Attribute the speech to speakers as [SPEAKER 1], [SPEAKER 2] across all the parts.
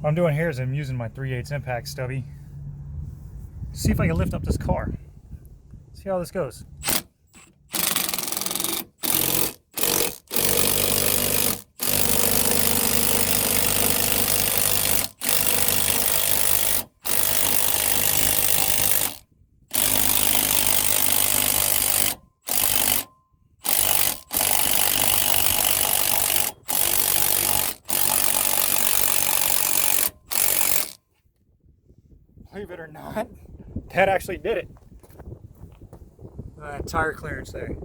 [SPEAKER 1] What I'm doing here is I'm using my 3/8 impact stubby. See if I can lift up this car. See how this goes. Believe it or not, that actually did it. That tire clearance there.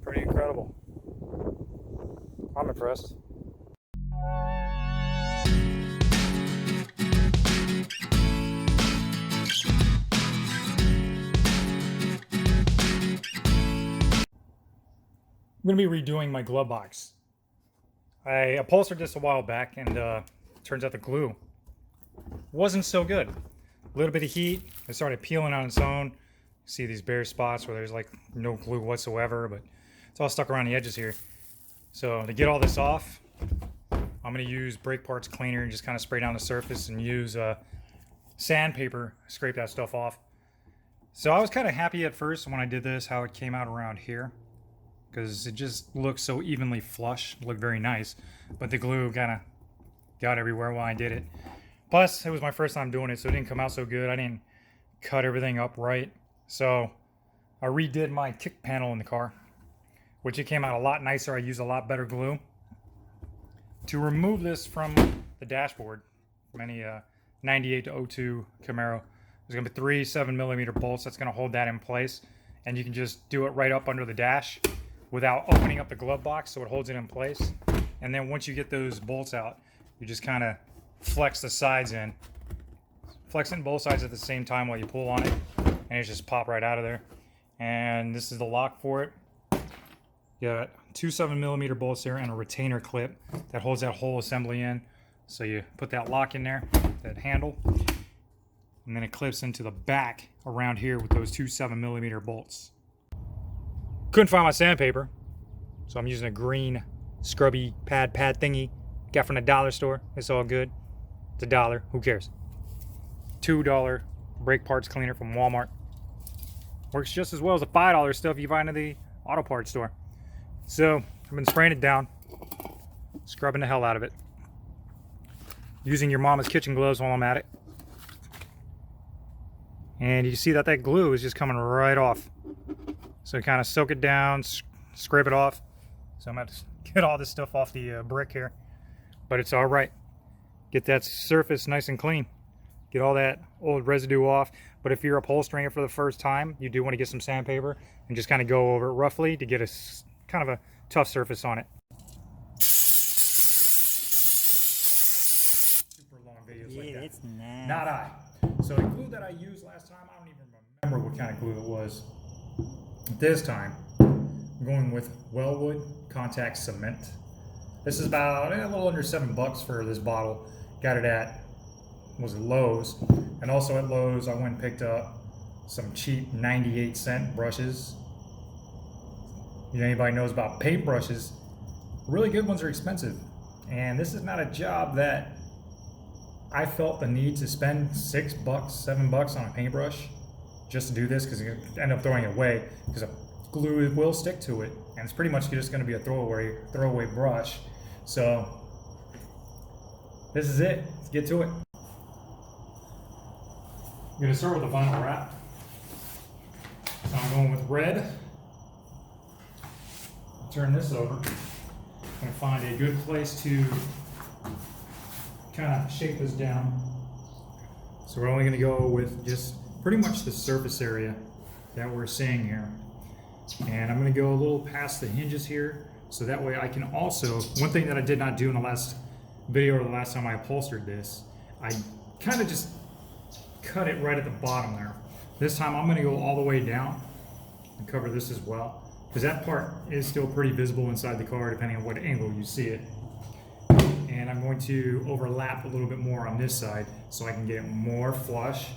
[SPEAKER 1] Pretty incredible. I'm impressed. I'm going to be redoing my glove box. I upholstered this a while back, and turns out the glue wasn't so good. A little bit of heat, it started peeling on its own. See these bare spots where there's like no glue whatsoever, but it's all stuck around the edges here. So to get all this off, I'm going to use brake parts cleaner and just kind of spray down the surface and use sandpaper, scrape that stuff off. So I was kind of happy at first when I did this how it came out around here, because it just looked so evenly flush, it looked very nice, but the glue kind of got everywhere while I did it. Plus, it was my first time doing it, so it didn't come out so good. I didn't cut everything up right. So I redid my kick panel in the car, which it came out a lot nicer. I used a lot better glue. To remove this from the dashboard, from any 98 to 02 Camaro, there's going to be 3 7mm bolts that's going to hold that in place. And you can just do it right up under the dash without opening up the glove box, so it holds it in place. And then once you get those bolts out, you just kind of flex the sides in. Flex it in both sides at the same time while you pull on it, and it just pop right out of there. And this is the lock for it. You got 2 7mm bolts there and a retainer clip that holds that whole assembly in. So you put that lock in there, that handle, and then it clips into the back around here with those 2 7mm bolts. Couldn't find my sandpaper, so I'm using a green scrubby pad thingy. Got from the dollar store. It's all good. It's $1. Who cares? $2 brake parts cleaner from Walmart. Works just as well as the $5 stuff you find in the auto parts store. So I've been spraying it down, scrubbing the hell out of it, using your mama's kitchen gloves while I'm at it. And you see that glue is just coming right off. So kind of soak it down, scrape it off. So I'm going to get all this stuff off the brick here. But it's all right. Get that surface nice and clean. Get all that old residue off. But if you're upholstering it for the first time, you do want to get some sandpaper and just kind of go over it roughly to get a kind of a tough surface on it. Super long videos like that.
[SPEAKER 2] It's nice.
[SPEAKER 1] Not I. So the glue that I used last time, I don't even remember what kind of glue it was. This time, I'm going with Wellwood Contact Cement. This is about a little under $7 for this bottle. Got it at, was it Lowe's? And also at Lowe's, I went and picked up some cheap 98-cent brushes. If anybody knows about paint brushes, really good ones are expensive. And this is not a job that I felt the need to spend $6, $7 on a paintbrush just to do this, because you end up throwing it away because glue will stick to it, and it's pretty much just going to be a throwaway brush. So this is it. Let's get to it. I'm going to start with the vinyl wrap. So I'm going with red. Turn this over. I'm going to find a good place to kind of shape this down. So we're only going to go with just pretty much the surface area that we're seeing here. And I'm going to go a little past the hinges here, so that way I can also, one thing that I did not do in the last video or the last time I upholstered this, I kind of just cut it right at the bottom there. This time I'm going to go all the way down and cover this as well, because that part is still pretty visible inside the car depending on what angle you see it. And I'm going to overlap a little bit more on this side so I can get it more flush.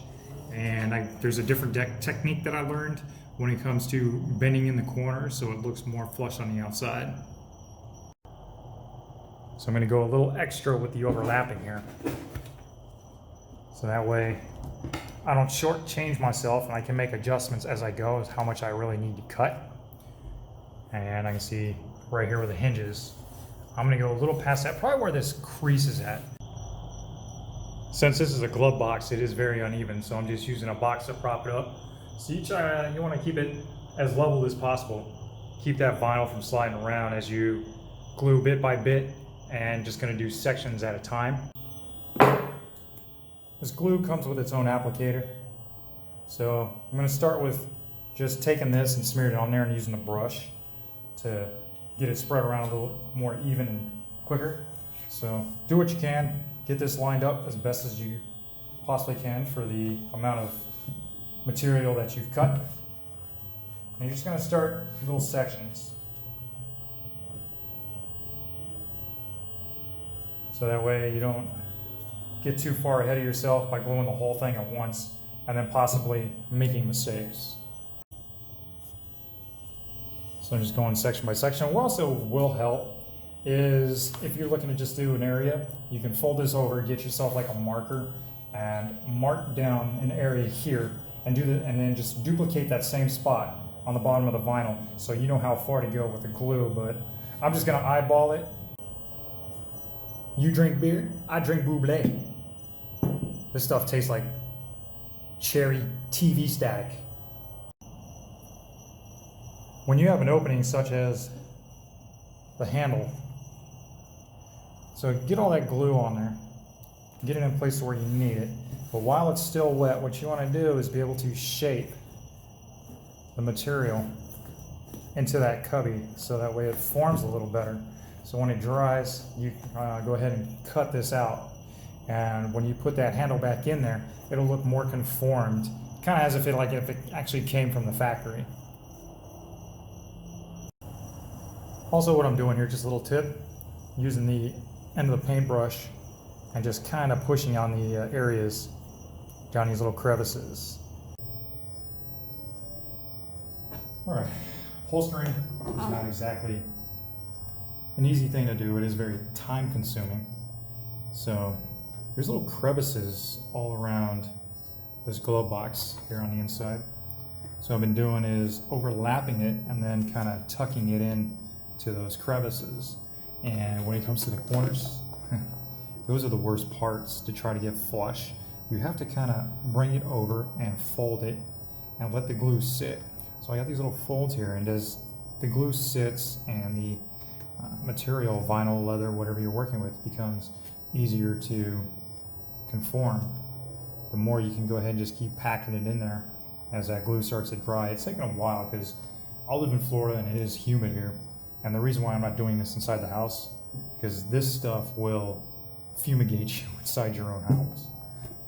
[SPEAKER 1] And there's a different technique that I learned when it comes to bending in the corner so it looks more flush on the outside. So I'm going to go a little extra with the overlapping here. So that way I don't shortchange myself and I can make adjustments as I go as how much I really need to cut. And I can see right here where the hinges, I'm going to go a little past that, probably where this crease is at. Since this is a glove box, it is very uneven, so I'm just using a box to prop it up. So you want to keep it as level as possible. Keep that vinyl from sliding around as you glue bit by bit, and just going to do sections at a time. This glue comes with its own applicator. So I'm going to start with just taking this and smearing it on there and using a brush to get it spread around a little more even and quicker. So do what you can. Get this lined up as best as you possibly can for the amount of material that you've cut. And you're just going to start little sections. So that way you don't get too far ahead of yourself by gluing the whole thing at once and then possibly making mistakes. So I'm just going section by section. What also will help is if you're looking to just do an area, you can fold this over, get yourself like a marker and mark down an area here and and then just duplicate that same spot on the bottom of the vinyl so you know how far to go with the glue. But I'm just gonna eyeball it. You drink beer, I drink bubbly. This stuff tastes like cherry TV static. When you have an opening such as the handle, so get all that glue on there, get it in place where you need it, but while it's still wet, what you want to do is be able to shape the material into that cubby so that way it forms a little better. So when it dries, you go ahead and cut this out, and when you put that handle back in there, it'll look more conformed, kind of as if it actually came from the factory. Also, what I'm doing here, just a little tip, using the end of the paintbrush and just kind of pushing on the areas down these little crevices. All right, upholstering is not exactly an easy thing to do. It is very time consuming. So there's little crevices all around this glove box here on the inside. So what I've been doing is overlapping it and then kind of tucking it in to those crevices. And when it comes to the corners, those are the worst parts to try to get flush. You have to kind of bring it over and fold it and let the glue sit. So I got these little folds here, and as the glue sits and the material, vinyl, leather, whatever you're working with, becomes easier to conform, the more you can go ahead and just keep packing it in there as that glue starts to dry. It's taken a while because I live in Florida and it is humid here. And the reason why I'm not doing this inside the house, because this stuff will fumigate you inside your own house.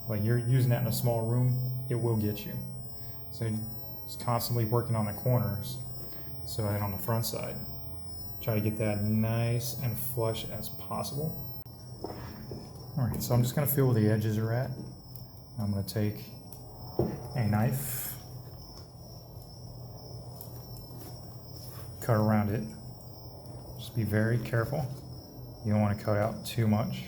[SPEAKER 1] Like you're using that in a small room, it will get you. So just constantly working on the corners. So and on the front side, try to get that nice and flush as possible. All right, so I'm just gonna feel where the edges are at. I'm gonna take a knife, cut around it. Just be very careful. You don't want to cut out too much.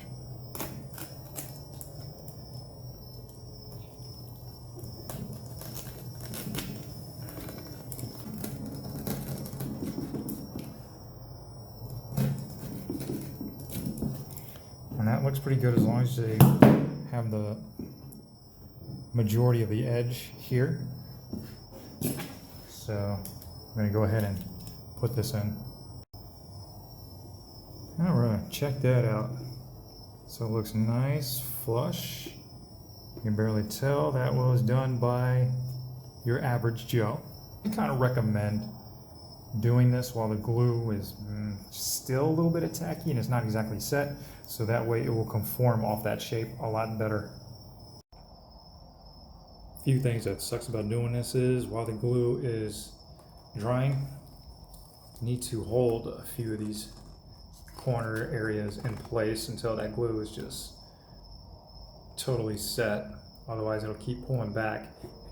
[SPEAKER 1] And that looks pretty good as long as they have the majority of the edge here. So I'm going to go ahead and put this in. All right, check that out. So it looks nice, flush. You can barely tell that was done by your average Joe. I kind of recommend doing this while the glue is still a little bit tacky and it's not exactly set, so that way it will conform off that shape a lot better. A few things that sucks about doing this is while the glue is drying, you need to hold a few of these corner areas in place until that glue is just totally set. Otherwise it'll keep pulling back.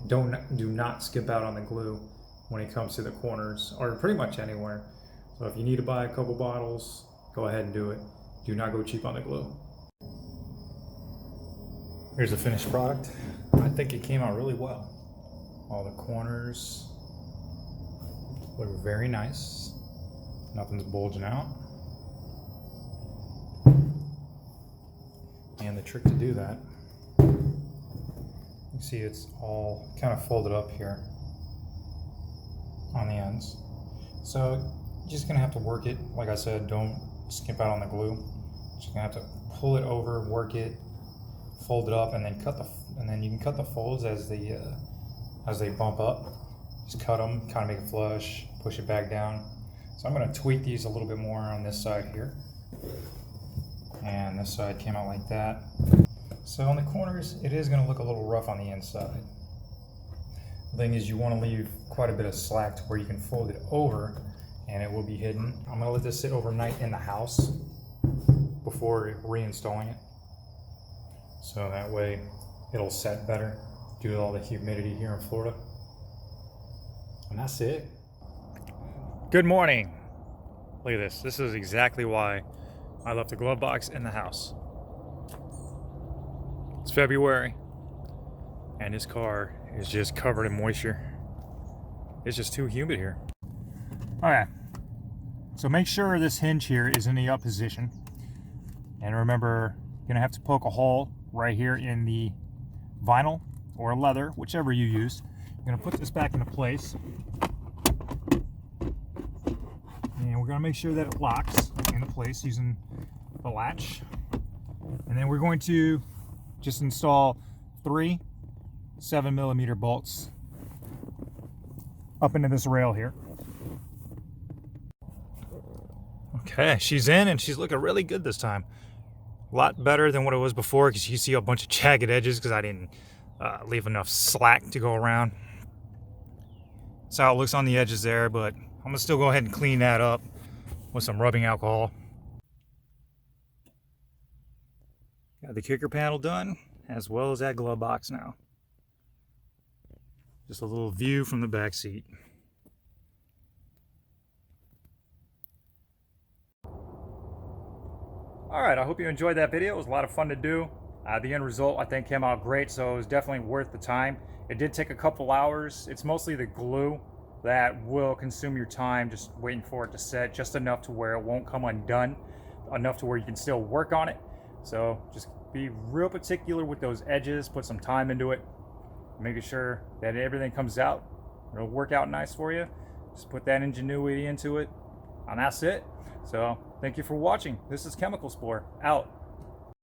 [SPEAKER 1] Do not skip out on the glue when it comes to the corners or pretty much anywhere. So if you need to buy a couple bottles, go ahead and do it. Do not go cheap on the glue. Here's the finished product. I think it came out really well. All the corners look very nice. Nothing's bulging out. And the trick to do that, you see it's all kind of folded up here on the ends. So you're just gonna have to work it. Like I said, don't skimp out on the glue. Just gonna have to pull it over, work it, fold it up, and then you can cut the folds as they bump up. Just cut them, kind of make it flush, push it back down. So I'm gonna tweak these a little bit more on this side here. And this side came out like that. So on the corners, it is gonna look a little rough on the inside. The thing is, you wanna leave quite a bit of slack to where you can fold it over and it will be hidden. I'm gonna let this sit overnight in the house before reinstalling it. So that way it'll set better due to all the humidity here in Florida. And that's it. Good morning. Look at this. This is exactly why I left the glove box in the house. It's February and this car is just covered in moisture. It's just too humid here. Alright, so make sure this hinge here is in the up position. And remember, you're gonna have to poke a hole right here in the vinyl or leather, whichever you use. You're gonna put this back into place. And we're gonna make sure that it locks into place using the latch. And then we're going to just install 3 7mm bolts up into this rail here. Okay, she's in and she's looking really good this time. A lot better than what it was before, because you see a bunch of jagged edges because I didn't leave enough slack to go around. That's how it looks on the edges there, but I'm gonna still go ahead and clean that up with some rubbing alcohol. Got the kicker panel done, as well as that glove box now. Just a little view from the back seat. Alright, I hope you enjoyed that video. It was a lot of fun to do. The end result, I think, came out great, so it was definitely worth the time. It did take a couple hours. It's mostly the glue that will consume your time, just waiting for it to set, just enough to where it won't come undone, enough to where you can still work on it. So just be real particular with those edges, put some time into it, making sure that everything comes out. It'll work out nice for you. Just put that ingenuity into it, and that's it. So thank you for watching. This is Chemical Spore, out.